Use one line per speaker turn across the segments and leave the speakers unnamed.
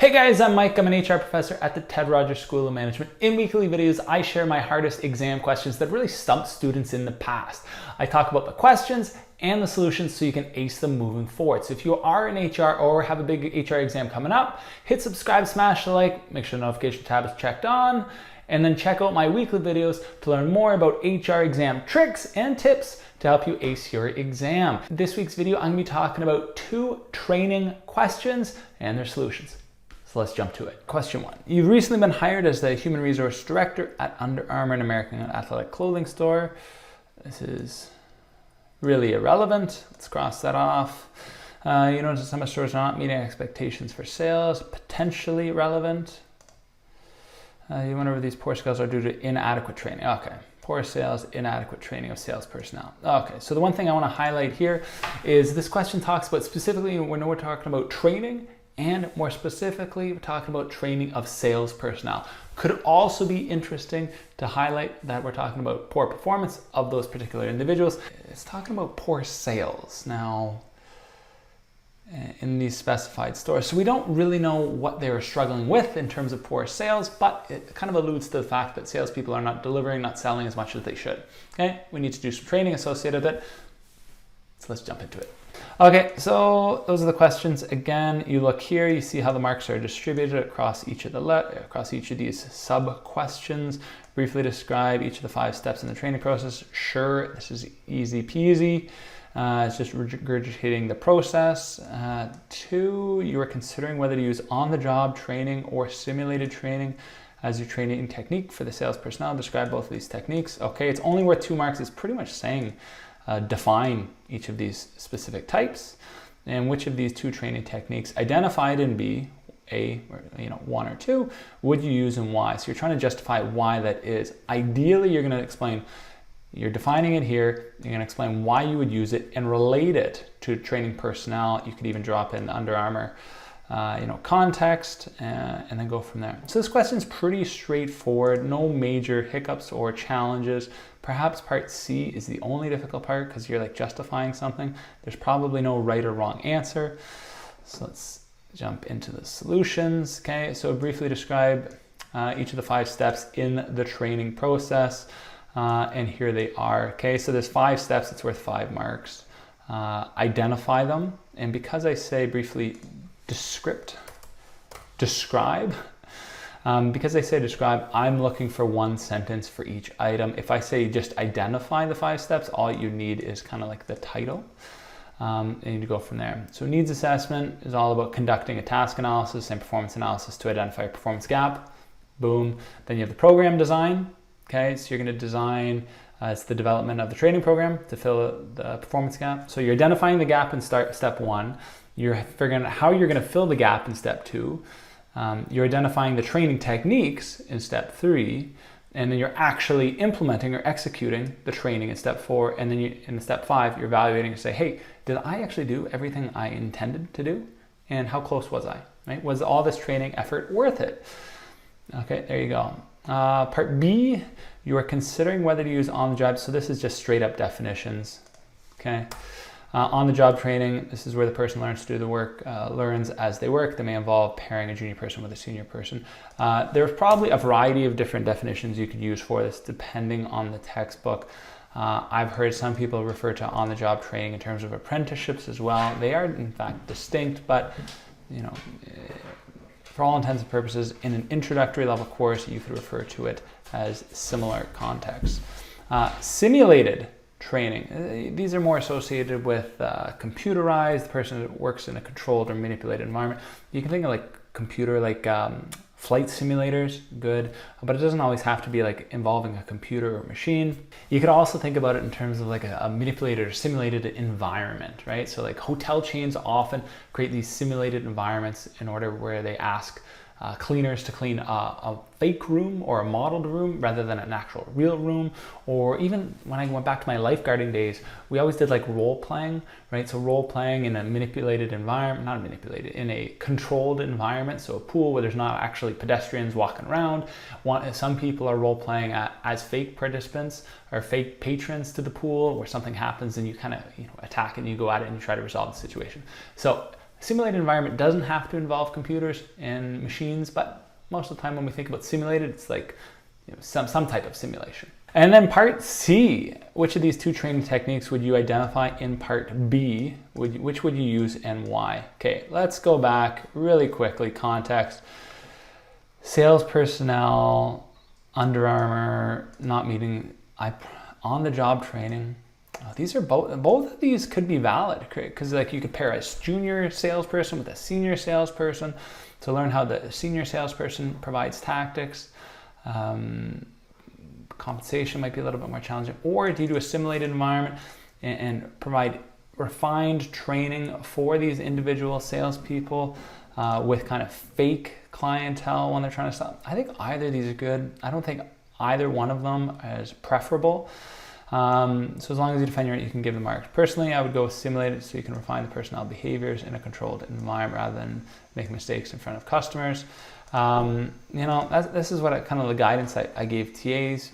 Hey guys, I'm Mike. I'm an HR professor at the Ted Rogers School of Management. In weekly videos, I share my hardest exam questions that really stumped students in the past. I talk about the questions and the solutions so you can ace them moving forward. So if you are in HR or have a big HR exam coming up, hit subscribe, smash the like, make sure the notification tab is checked on, and then check out my weekly videos to learn more about HR exam tricks and tips to help you ace your exam. This week's video, I'm going to be talking about 2 training questions and their solutions. So let's jump to it. Question 1. You've recently been hired as the Human Resource Director at Under Armour, an American athletic clothing store. This is really irrelevant. Let's cross that off. You notice some stores are not meeting expectations for sales. Potentially relevant. You wonder if these poor skills are due to inadequate training. Okay. Poor sales, inadequate training of sales personnel. Okay, so the one thing I want to highlight here is this question talks about specifically when we're talking about training, and more specifically, we're talking about training of sales personnel. Could also be interesting to highlight that we're talking about poor performance of those particular individuals. It's talking about poor sales now in these specified stores. So we don't really know what they were struggling with in terms of poor sales, but it kind of alludes to the fact that salespeople are not delivering, not selling as much as they should. Okay, we need to do some training associated with it. So let's jump into it. Okay, so those are the questions. Again, you look here, you see how the marks are distributed across each of these sub questions. Briefly describe each of the 5 steps in the training process. Sure, this is easy peasy. It's just regurgitating the process. 2, you are considering whether to use on-the-job training or simulated training as your training technique for the sales personnel. Describe both of these techniques. Okay, it's only worth 2 marks. It's pretty much saying define each of these specific types and which of these 2 training techniques identified in B, A, or 1 or 2, would you use and why? So you're trying to justify why that is. Ideally, you're going to explain, you're defining it here, you're going to explain why you would use it and relate it to training personnel. You could even drop in the Under Armour context and then go from there. So this question is pretty straightforward, no major hiccups or challenges. Perhaps part C is the only difficult part because you're like justifying something. There's probably no right or wrong answer. So let's jump into the solutions. Okay, so briefly describe each of the 5 steps in the training process. And here they are. Okay, so there's 5 steps, it's worth 5 marks. Identify them. And because I say briefly describe, because I say describe, I'm looking for 1 sentence for each item. If I say just identify the 5 steps, all you need is kind of like the title. And you need to go from there. So needs assessment is all about conducting a task analysis and performance analysis to identify a performance gap. Boom. Then you have the program design. Okay, so you're going to design, it's the development of the training program to fill the performance gap. So you're identifying the gap in step 1. You're figuring out how you're going to fill the gap in step 2. You're identifying the training techniques in step 3, and then you're actually implementing or executing the training in step 4, and then in step 5, you're evaluating and say, hey, did I actually do everything I intended to do? And how close was I? Right? Was all this training effort worth it? Okay, there you go. Part B, you are considering whether to use on-the-job. So this is just straight up definitions. Okay. On-the-job training, this is where the person learns to do the work, learns as they work. They may involve pairing a junior person with a senior person. There's probably a variety of different definitions you could use for this depending on the textbook. I've heard some people refer to on-the-job training in terms of apprenticeships as well. They are in fact distinct, but for all intents and purposes, in an introductory level course, you could refer to it as similar contexts. Simulated training. These are more associated with computerized, the person that works in a controlled or manipulated environment. You can think of like computer, like flight simulators, good, but it doesn't always have to be like involving a computer or machine. You could also think about it in terms of like a manipulated or simulated environment, right? So like hotel chains often create these simulated environments in order where they ask cleaners to clean a fake room or a modeled room rather than an actual real room. Or even when I went back to my lifeguarding days, we always did like role playing, right? So role playing in a manipulated environment, not manipulated, in a controlled environment. So a pool where there's not actually pedestrians walking around. Some people are role playing as fake participants or fake patrons to the pool where something happens and you kind of attack and you go at it and you try to resolve the situation. So A simulated environment doesn't have to involve computers and machines, but most of the time when we think about simulated, it's like some type of simulation. And then part C, which of these two training techniques would you identify in part B? Which would you use and why? Okay, let's go back really quickly. Context. Sales personnel, Under Armour, not meeting, on-the-job training. These are both of these could be valid, because like you could pair a junior salesperson with a senior salesperson to learn how the senior salesperson provides tactics. Compensation might be a little bit more challenging. Or do you do a simulated environment and provide refined training for these individual salespeople with kind of fake clientele when they're trying to sell? I think either of these are good. I don't think either one of them is preferable. So as long as you defend your, you can give the marks. Personally, I would go with simulated so you can refine the personnel behaviors in a controlled environment rather than make mistakes in front of customers. This is what kind of the guidance I gave TAs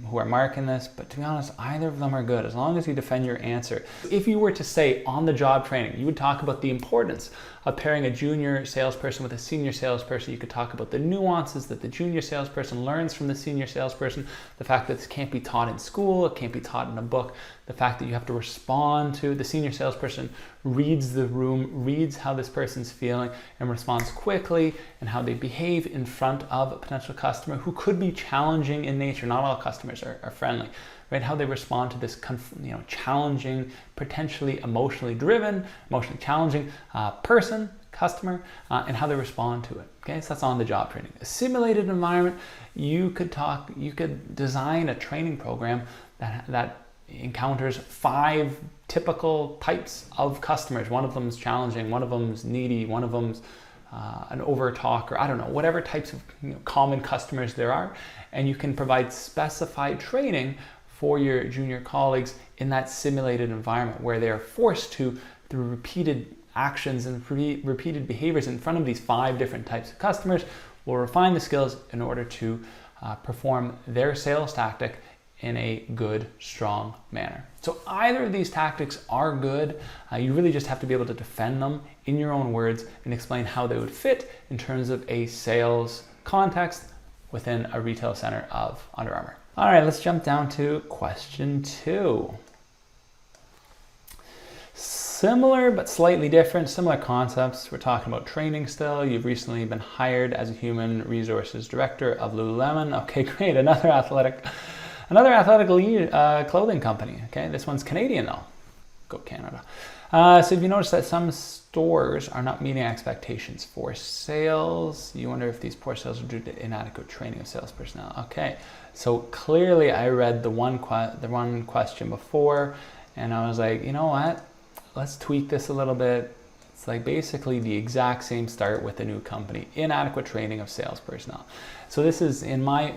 who are marking this, but to be honest, either of them are good as long as you defend your answer. If you were to say on-the-job training, you would talk about the importance of pairing a junior salesperson with a senior salesperson. You could talk about the nuances that the junior salesperson learns from the senior salesperson, the fact that this can't be taught in school, it can't be taught in a book, the fact that you have to respond to the senior salesperson, reads the room, reads how this person's feeling, and responds quickly, and how they behave in front of a potential customer who could be challenging in nature. Not all customers are friendly, right? How they respond to this challenging, potentially emotionally driven, emotionally challenging customer, and how they respond to it. Okay, so that's on the job training. A simulated environment, you could design a training program that encounters 5 typical types of customers. One of them is challenging, one of them is needy, one of them's an over talker, I don't know, whatever types of common customers there are, and you can provide specified training for your junior colleagues in that simulated environment where they're forced to, through repeated actions and repeated behaviors in front of these 5 different types of customers, will refine the skills in order to perform their sales tactic in a good, strong manner. So either of these tactics are good. You really just have to be able to defend them in your own words and explain how they would fit in terms of a sales context within a retail center of Under Armour. All right, let's jump down to question 2. Similar but slightly different, similar concepts. We're talking about training still. You've recently been hired as a human resources director of Lululemon. Okay, great, another athletic clothing company. Okay, this one's Canadian though. Go Canada. So if you notice that some stores are not meeting expectations for sales, you wonder if these poor sales are due to inadequate training of sales personnel. Okay, so clearly I read the one question before, and I was like, you know what? Let's tweak this a little bit. It's like basically the exact same start with a new company. Inadequate training of sales personnel. So this is in my,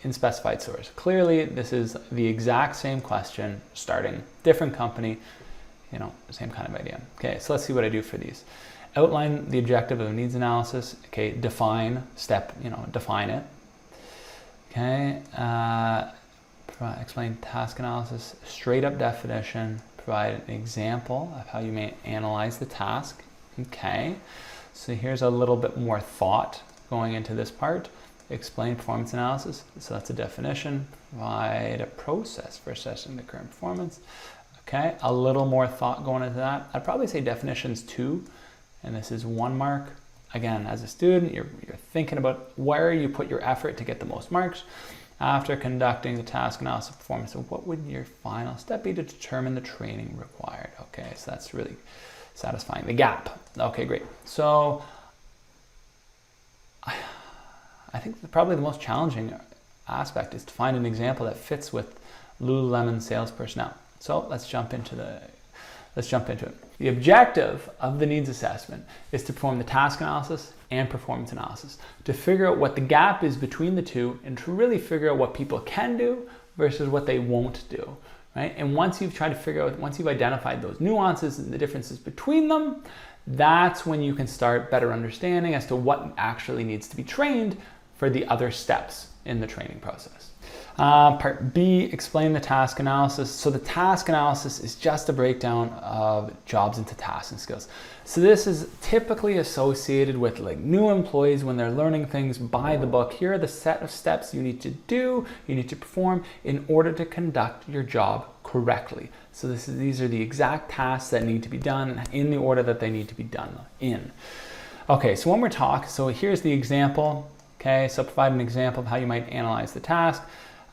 in specified source. Clearly, this is the exact same question, starting different company, same kind of idea. Okay, so let's see what I do for these. Outline the objective of needs analysis. Okay, define it. Okay, explain task analysis, straight up definition, provide an example of how you may analyze the task. Okay, so here's a little bit more thought going into this part. Explain performance analysis. So that's a definition. Provide a process for assessing the current performance. Okay, a little more thought going into that. I'd probably say definitions 2, and this is 1 mark. Again, as a student, you're thinking about where you put your effort to get the most marks. After conducting the task analysis of performance, so what would your final step be to determine the training required? Okay, so that's really satisfying the gap. Okay, great. So I think probably the most challenging aspect is to find an example that fits with Lululemon sales personnel. So let's jump into it. The objective of the needs assessment is to perform the task analysis and performance analysis, to figure out what the gap is between the two and to really figure out what people can do versus what they won't do, right? And once you've identified those nuances and the differences between them, that's when you can start better understanding as to what actually needs to be trained for the other steps in the training process. Part B, explain the task analysis. So the task analysis is just a breakdown of jobs into tasks and skills. So this is typically associated with like new employees when they're learning things by the book. Here are the set of steps you need to do, you need to perform in order to conduct your job correctly. So these are the exact tasks that need to be done in the order that they need to be done in. Okay, so when we're talking, so here's the example. Okay, so provide an example of how you might analyze the task.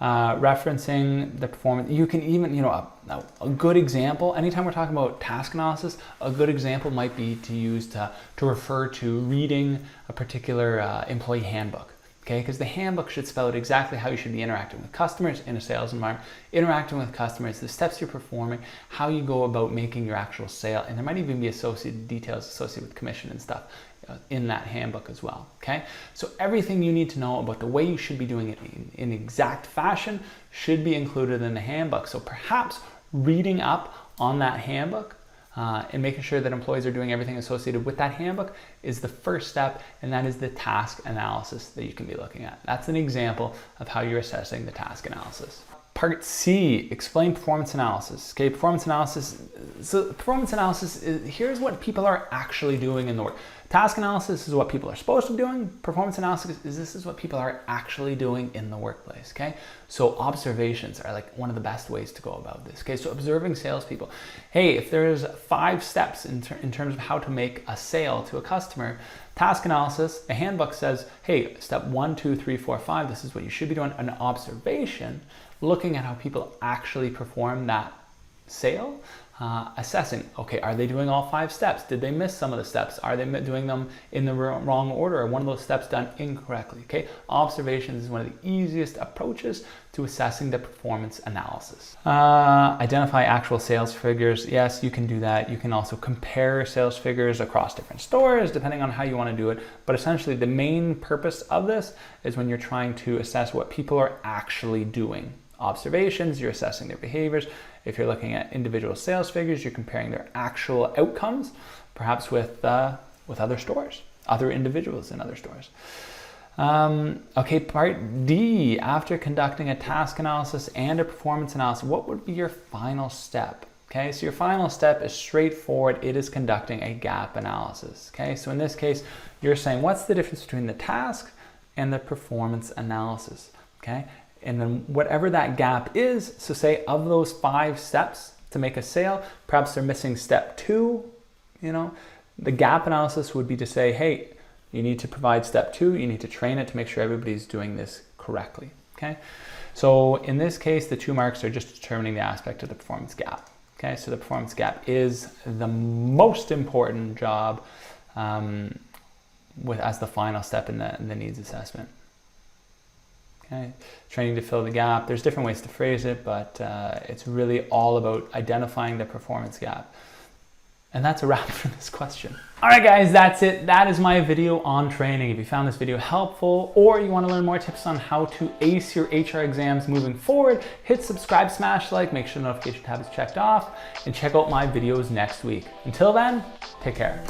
Referencing the performance. You can even, a good example, anytime we're talking about task analysis, a good example might be to use to refer to reading a particular employee handbook. Okay, because the handbook should spell out exactly how you should be interacting with customers in a sales environment, interacting with customers, the steps you're performing, how you go about making your actual sale, and there might even be associated details associated with commission and stuff in that handbook as well. Okay, so everything you need to know about the way you should be doing it in exact fashion should be included in the handbook. So perhaps reading up on that handbook and making sure that employees are doing everything associated with that handbook is the first step, and that is the task analysis that you can be looking at. That's an example of how you're assessing the task analysis. Part C, explain performance analysis. Okay, performance analysis. So performance analysis is, here's what people are actually doing in the work. Task analysis is what people are supposed to be doing. Performance analysis is this is what people are actually doing in the workplace. Okay, so observations are like one of the best ways to go about this. Okay, so observing salespeople. Hey, if there's 5 steps in terms of how to make a sale to a customer, task analysis, a handbook says, hey, step 1, 2, 3, 4, 5, this is what you should be doing. An observation, looking at how people actually perform that sale, assessing, okay, are they doing all 5 steps? Did they miss some of the steps? Are they doing them in the wrong order? Or one of those steps done incorrectly? Okay, observations is one of the easiest approaches to assessing the performance analysis. Identify actual sales figures. Yes, you can do that. You can also compare sales figures across different stores, depending on how you want to do it. But essentially, the main purpose of this is when you're trying to assess what people are actually doing. Observations, you're assessing their behaviors. If you're looking at individual sales figures, you're comparing their actual outcomes, perhaps with other stores, other individuals in other stores. Okay, part D, after conducting a task analysis and a performance analysis, what would be your final step? Okay, so your final step is straightforward. It is conducting a gap analysis. Okay, so in this case, you're saying what's the difference between the task and the performance analysis? Okay. And then whatever that gap is, so say of those 5 steps to make a sale, perhaps they're missing step 2, the gap analysis would be to say, hey, you need to provide step 2, you need to train it to make sure everybody's doing this correctly, okay? So in this case, the 2 marks are just determining the aspect of the performance gap, okay? So the performance gap is the most important job as the final step in the needs assessment. Okay. Training to fill the gap. There's different ways to phrase it, but it's really all about identifying the performance gap. And that's a wrap for this question. All right, guys, that's it. That is my video on training. If you found this video helpful or you want to learn more tips on how to ace your HR exams moving forward, hit subscribe, smash like, make sure the notification tab is checked off, and check out my videos next week. Until then, take care.